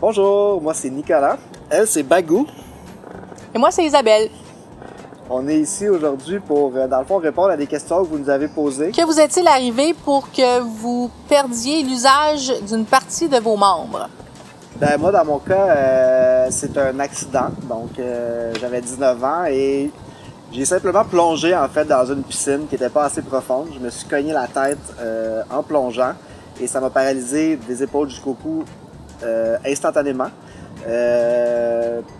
Bonjour, moi c'est Nicolas. Elle, c'est Bagou. Et moi, c'est Isabelle. On est ici aujourd'hui pour, dans le fond, répondre à des questions que vous nous avez posées. Que vous est-il arrivé pour que vous perdiez l'usage d'une partie de vos membres? Ben, moi, dans mon cas, c'est un accident. Donc, j'avais 19 ans et j'ai simplement plongé, en fait, dans une piscine qui n'était pas assez profonde. Je me suis cogné la tête en plongeant et ça m'a paralysé des épaules jusqu'au cou instantanément.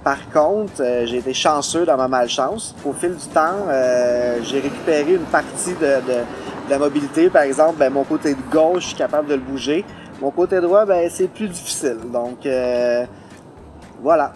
Par contre, j'ai été chanceux dans ma malchance. Au fil du temps, j'ai récupéré une partie de la mobilité. Par exemple, ben, mon côté gauche, je suis capable de le bouger. Mon côté droit, ben, c'est plus difficile. Donc, voilà.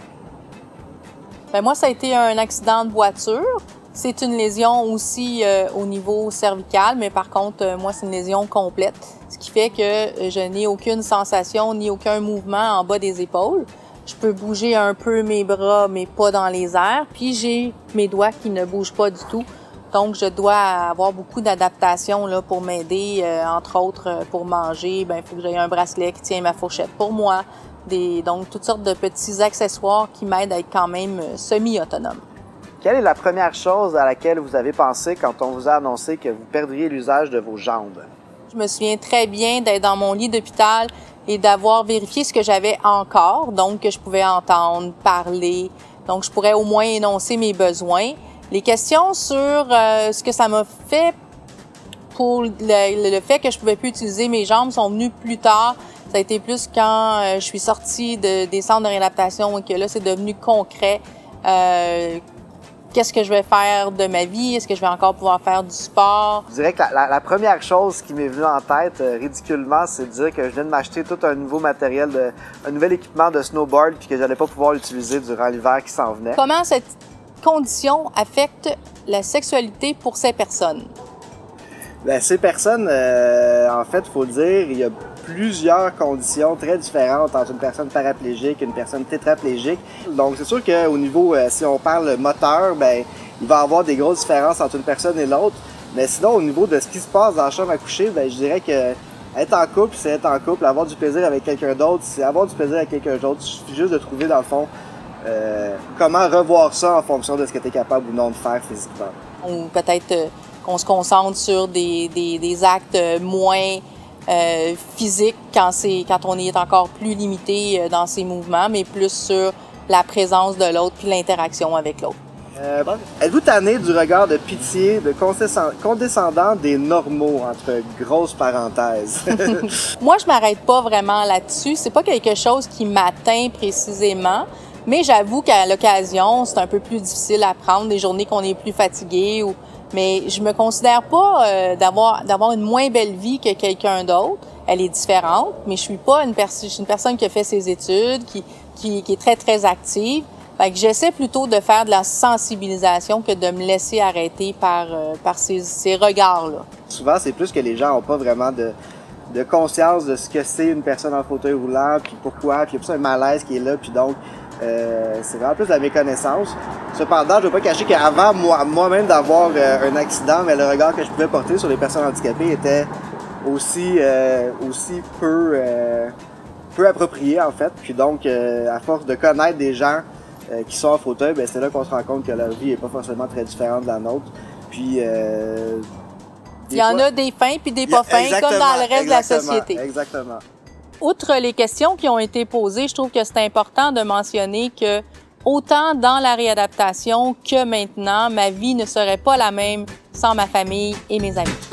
Ben moi, ça a été un accident de voiture. C'est une lésion aussi au niveau cervical, mais par contre, moi, c'est une lésion complète. Ce qui fait que je n'ai aucune sensation ni aucun mouvement en bas des épaules. Je peux bouger un peu mes bras, mais pas dans les airs. Puis j'ai mes doigts qui ne bougent pas du tout. Donc, je dois avoir beaucoup d'adaptation là pour m'aider, entre autres, pour manger. Ben, il faut que j'aie un bracelet qui tient ma fourchette pour moi. Donc, toutes sortes de petits accessoires qui m'aident à être quand même semi-autonome. Quelle est la première chose à laquelle vous avez pensé quand on vous a annoncé que vous perdriez l'usage de vos jambes? Je me souviens très bien d'être dans mon lit d'hôpital et d'avoir vérifié ce que j'avais encore, donc que je pouvais entendre, parler, donc je pourrais au moins énoncer mes besoins. Les questions sur ce que ça m'a fait pour le fait que je pouvais plus utiliser mes jambes sont venues plus tard. Ça a été plus quand je suis sortie des centres de réadaptation et que là, c'est devenu concret. Qu'est-ce que je vais faire de ma vie? Est-ce que je vais encore pouvoir faire du sport? Je dirais que la première chose qui m'est venue en tête, ridiculement, c'est de dire que je viens de m'acheter tout un nouveau matériel, un nouvel équipement de snowboard puis que j'allais pas pouvoir l'utiliser durant l'hiver qui s'en venait. Comment cette condition affecte la sexualité pour ces personnes? Bien, ces personnes, en fait, il faut le dire, il y a plusieurs conditions très différentes entre une personne paraplégique et une personne tétraplégique. Donc, c'est sûr qu'au niveau, si on parle moteur, ben, il va y avoir des grosses différences entre une personne et l'autre. Mais sinon, au niveau de ce qui se passe dans la chambre à coucher, ben, je dirais que être en couple, c'est être en couple. Avoir du plaisir avec quelqu'un d'autre, c'est avoir du plaisir avec quelqu'un d'autre. Il suffit juste de trouver, dans le fond, comment revoir ça en fonction de ce que tu es capable ou non de faire physiquement. Ou peut-être qu'on se concentre sur des actes moins physiques quand on est encore plus limité dans ses mouvements, mais plus sur la présence de l'autre puis l'interaction avec l'autre. Êtes-vous tanné du regard de pitié, de condescendant des normaux, entre grosses parenthèses? Moi, je m'arrête pas vraiment là-dessus. C'est pas quelque chose qui m'atteint précisément. Mais j'avoue qu'à l'occasion, c'est un peu plus difficile à prendre, des journées qu'on est plus fatigué. Mais je me considère pas d'avoir une moins belle vie que quelqu'un d'autre. Elle est différente, mais je suis une personne qui a fait ses études, qui est très, très active. Fait que j'essaie plutôt de faire de la sensibilisation que de me laisser arrêter par ces regards-là. Souvent, c'est plus que les gens n'ont pas vraiment de conscience de ce que c'est une personne en fauteuil roulant, puis pourquoi, puis il y a plus un malaise qui est là, puis donc c'est vraiment plus de la méconnaissance. Cependant, je ne veux pas cacher qu'avant moi-même d'avoir un accident, mais le regard que je pouvais porter sur les personnes handicapées était aussi peu approprié en fait. Puis donc, à force de connaître des gens qui sont en fauteuil, ben, c'est là qu'on se rend compte que leur vie n'est pas forcément très différente de la nôtre. Puis il y en a des fins puis des pas fins, comme dans le reste de la société. Exactement. Outre les questions qui ont été posées, je trouve que c'est important de mentionner que autant dans la réadaptation que maintenant, ma vie ne serait pas la même sans ma famille et mes amis.